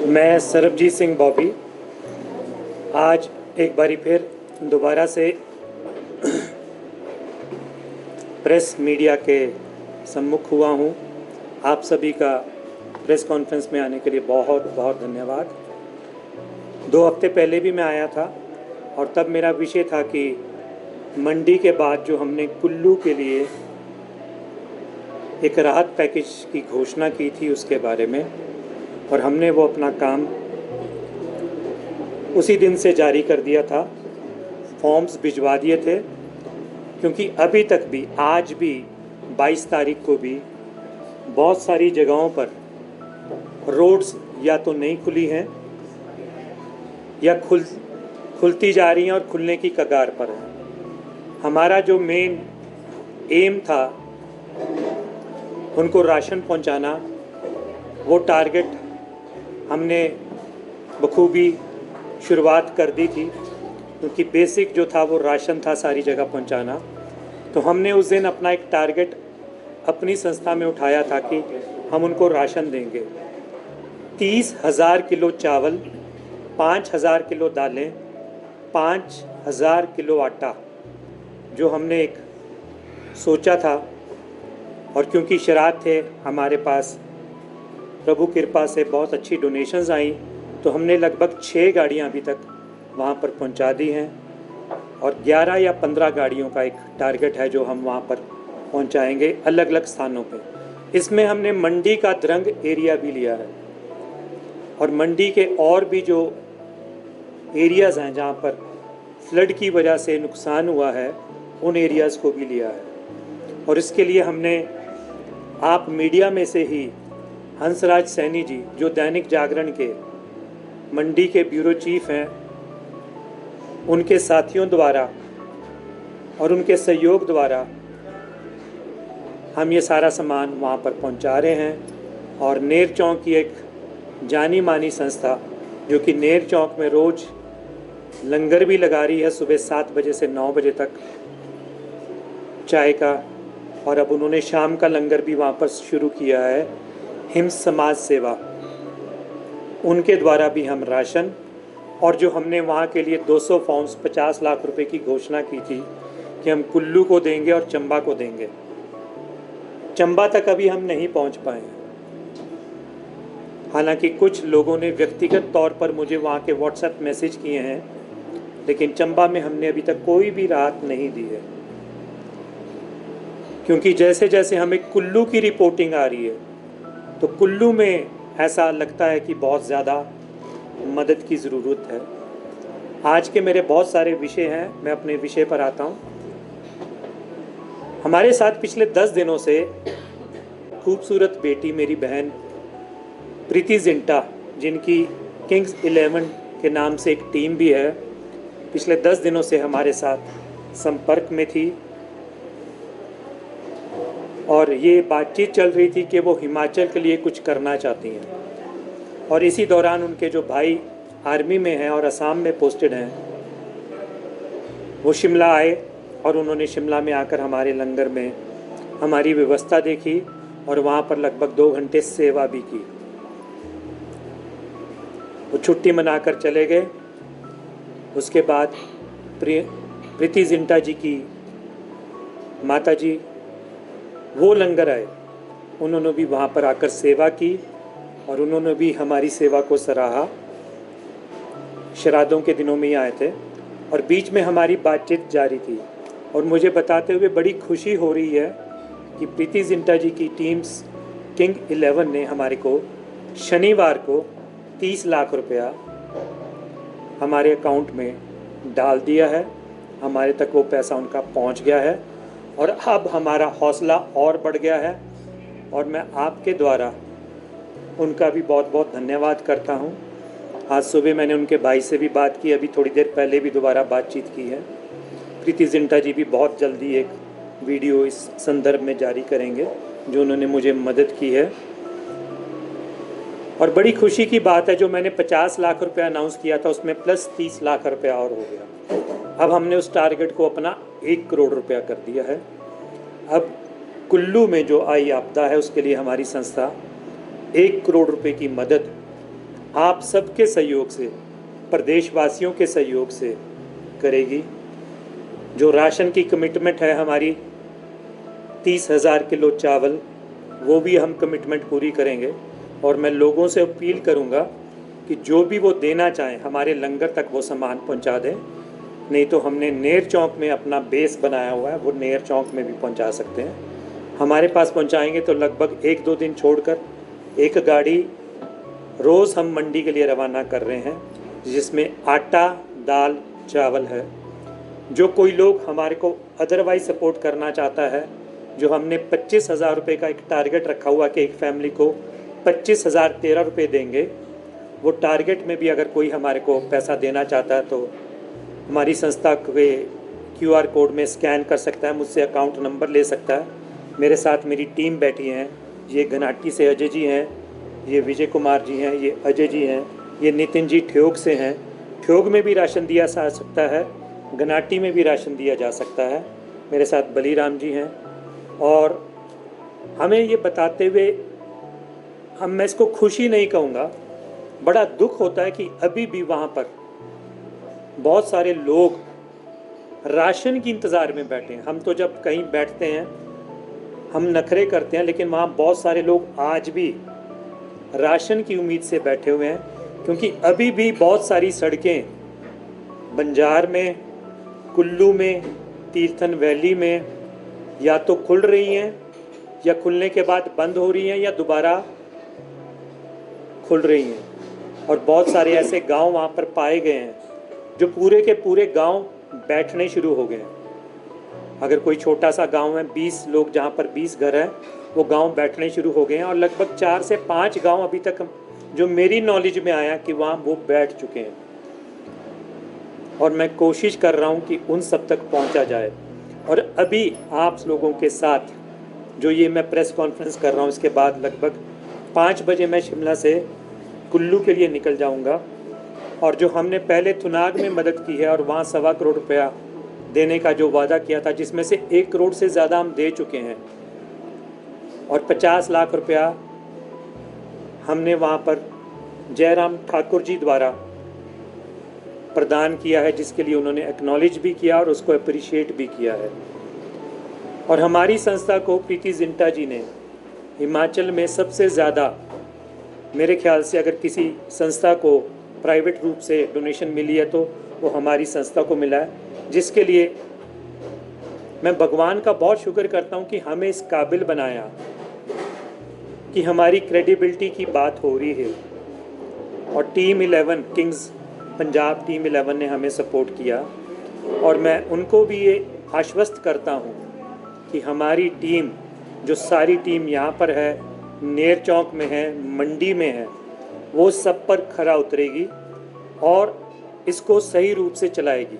मैं सरबजीत सिंह बॉबी आज एक बारी फिर दोबारा से प्रेस मीडिया के सम्मुख हुआ हूँ। आप सभी का प्रेस कॉन्फ्रेंस में आने के लिए बहुत बहुत धन्यवाद। 2 हफ्ते पहले भी मैं आया था और तब मेरा विषय था कि मंडी के बाद जो हमने कुल्लू के लिए एक राहत पैकेज की घोषणा की थी उसके बारे में, और हमने वो अपना काम उसी दिन से जारी कर दिया था। फॉर्म्स भिजवा दिए थे, क्योंकि अभी तक भी आज भी 22 तारीख को भी बहुत सारी जगहों पर रोड्स या तो नहीं खुली हैं या खुलती जा रही हैं और खुलने की कगार पर है। हमारा जो मेन एम था उनको राशन पहुंचाना, वो टारगेट हमने बखूबी शुरुआत कर दी थी, क्योंकि बेसिक जो था वो राशन था सारी जगह पहुंचाना। तो हमने उस दिन अपना एक टारगेट अपनी संस्था में उठाया था कि हम उनको राशन देंगे। 30,000 किलो चावल, 5,000 किलो दालें, 5,000 किलो आटा, जो हमने एक सोचा था। और क्योंकि श्राद्ध थे हमारे पास, प्रभु कृपा से बहुत अच्छी डोनेशंस आई, तो हमने लगभग 6 गाड़ियां अभी तक वहां पर पहुंचा दी हैं और 11 या 15 गाड़ियों का एक टारगेट है जो हम वहां पर पहुंचाएंगे अलग अलग स्थानों पे। इसमें हमने मंडी का द्रंग एरिया भी लिया है और मंडी के और भी जो एरियाज़ हैं जहां पर फ्लड की वजह से नुकसान हुआ है, उन एरियाज़ को भी लिया है। और इसके लिए हमने आप मीडिया में से ही हंसराज सैनी जी, जो दैनिक जागरण के मंडी के ब्यूरो चीफ हैं, उनके साथियों द्वारा और उनके सहयोग द्वारा हम ये सारा सामान वहाँ पर पहुँचा रहे हैं। और नेर चौक की एक जानी मानी संस्था जो कि नेर चौक में रोज़ लंगर भी लगा रही है, सुबह 7 बजे से 9 बजे तक चाय का, और अब उन्होंने शाम का लंगर भी वहाँ पर शुरू किया है, हिम समाज सेवा, उनके द्वारा भी हम राशन, और जो हमने वहाँ के लिए 200 फॉर्म्स 50 लाख रुपए की घोषणा की थी कि हम कुल्लू को देंगे और चंबा को देंगे। चंबा तक अभी हम नहीं पहुँच पाए हैं। हालांकि कुछ लोगों ने व्यक्तिगत तौर पर मुझे वहाँ के व्हाट्सएप मैसेज किए हैं, लेकिन चंबा में हमने अभी तक कोई भी राहत नहीं दी है, क्योंकि जैसे जैसे हमें कुल्लू की रिपोर्टिंग आ रही है तो कुल्लू में ऐसा लगता है कि बहुत ज़्यादा मदद की ज़रूरत है। आज के मेरे बहुत सारे विषय हैं, मैं अपने विषय पर आता हूँ। हमारे साथ पिछले 10 दिनों से खूबसूरत बेटी मेरी बहन प्रीति जिंटा, जिनकी किंग्स 11 के नाम से एक टीम भी है, पिछले 10 दिनों से हमारे साथ संपर्क में थी और ये बातचीत चल रही थी कि वो हिमाचल के लिए कुछ करना चाहती हैं। और इसी दौरान उनके जो भाई आर्मी में हैं और असम में पोस्टेड हैं, वो शिमला आए और उन्होंने शिमला में आकर हमारे लंगर में हमारी व्यवस्था देखी और वहाँ पर लगभग 2 घंटे सेवा भी की। वो छुट्टी मनाकर चले गए। उसके बाद प्रीति जिंटा जी की माता जी वो लंगर आए, उन्होंने भी वहाँ पर आकर सेवा की और उन्होंने भी हमारी सेवा को सराहा। श्राद्धों के दिनों में ही आए थे और बीच में हमारी बातचीत जारी थी और मुझे बताते हुए बड़ी खुशी हो रही है कि प्रीति जिंटा जी की टीम्स किंग 11 ने हमारे को शनिवार को 30 लाख रुपया हमारे अकाउंट में डाल दिया है। हमारे तक वो पैसा उनका पहुंच गया है और अब हमारा हौसला और बढ़ गया है और मैं आपके द्वारा उनका भी बहुत बहुत धन्यवाद करता हूं। आज सुबह मैंने उनके भाई से भी बात की, अभी थोड़ी देर पहले भी दोबारा बातचीत की है। प्रीति जिंटा जी भी बहुत जल्दी एक वीडियो इस संदर्भ में जारी करेंगे जो उन्होंने मुझे मदद की है। और बड़ी खुशी की बात है, जो मैंने 50 लाख रुपया अनाउंस किया था उसमें प्लस 30 लाख रुपया और हो गया। अब हमने उस टारगेट को अपना 1 करोड़ रुपया कर दिया है। अब कुल्लू में जो आई आपदा है उसके लिए हमारी संस्था 1 करोड़ रुपए की मदद आप सबके सहयोग से, प्रदेशवासियों के सहयोग से करेगी। जो राशन की कमिटमेंट है हमारी 30,000 किलो चावल, वो भी हम कमिटमेंट पूरी करेंगे। और मैं लोगों से अपील करूंगा कि जो भी वो देना चाहें हमारे लंगर तक वो सामान पहुंचा दें। नहीं तो हमने नेर चौक में अपना बेस बनाया हुआ है, वो नेर चौक में भी पहुंचा सकते हैं। हमारे पास पहुंचाएंगे तो लगभग 1-2 दिन छोड़कर एक गाड़ी रोज़ हम मंडी के लिए रवाना कर रहे हैं, जिसमें आटा, दाल, चावल है। जो कोई लोग हमारे को अदरवाइज सपोर्ट करना चाहता है, जो हमने 25,000 रुपये का एक टारगेट रखा हुआ कि एक फैमिली को 25,013 रुपये देंगे, वो टारगेट में भी अगर कोई हमारे को पैसा देना चाहता है तो हमारी संस्था के QR कोड में स्कैन कर सकता है, मुझसे अकाउंट नंबर ले सकता है। मेरे साथ मेरी टीम बैठी हैं। ये घनाटी से अजय जी हैं, ये विजय कुमार जी हैं, ये अजय जी हैं, ये नितिन जी ठियोग से हैं। ठियोग में भी राशन दिया जा सकता है, घनाटी में भी राशन दिया जा सकता है। मेरे साथ बलीराम जी हैं। और हमें ये बताते हुए मैं इसको खुशी नहीं कहूँगा, बड़ा दुख होता है कि अभी भी वहाँ पर बहुत सारे लोग राशन की इंतज़ार में बैठे हैं। हम तो जब कहीं बैठते हैं हम नखरे करते हैं, लेकिन वहाँ बहुत सारे लोग आज भी राशन की उम्मीद से बैठे हुए हैं। क्योंकि अभी भी बहुत सारी सड़कें बंजार में, कुल्लू में, तीर्थन वैली में या तो खुल रही हैं या खुलने के बाद बंद हो रही हैं या दोबारा खुल रही हैं। और बहुत सारे ऐसे गांव वहाँ पर पाए गए हैं जो पूरे के पूरे गांव बैठने शुरू हो गए हैं। अगर कोई छोटा सा गांव है, 20 लोग, जहाँ पर 20 घर हैं, वो गांव बैठने शुरू हो गए हैं। और लगभग 4 से 5 गांव अभी तक जो मेरी नॉलेज में आया कि वहाँ वो बैठ चुके हैं। और मैं कोशिश कर रहा हूँ कि उन सब तक पहुँचा जाए। और अभी आप लोगों के साथ जो ये मैं प्रेस कॉन्फ्रेंस कर रहा हूँ, इसके बाद लगभग 5 बजे मैं शिमला से कुल्लू के लिए निकल जाऊँगा। और जो हमने पहले थुनाग में मदद की है और वहाँ 1.25 करोड़ रुपया देने का जो वादा किया था, जिसमें से 1 करोड़ से ज़्यादा हम दे चुके हैं, और 50 लाख रुपया हमने वहाँ पर जयराम ठाकुर जी द्वारा प्रदान किया है, जिसके लिए उन्होंने एक्नॉलेज भी किया और उसको अप्रिशिएट भी किया है। और हमारी संस्था को प्रीति जिंटा जी ने हिमाचल में सबसे ज़्यादा, मेरे ख्याल से अगर किसी संस्था को प्राइवेट रूप से डोनेशन मिली है तो वो हमारी संस्था को मिला है, जिसके लिए मैं भगवान का बहुत शुक्र करता हूँ कि हमें इस काबिल बनाया कि हमारी क्रेडिबिलिटी की बात हो रही है। और टीम 11 किंग्स पंजाब टीम 11 ने हमें सपोर्ट किया। और मैं उनको भी ये आश्वस्त करता हूँ कि हमारी टीम, जो सारी टीम यहाँ पर है, नेर चौक में है, मंडी में है, वो सब पर खरा उतरेगी और इसको सही रूप से चलाएगी।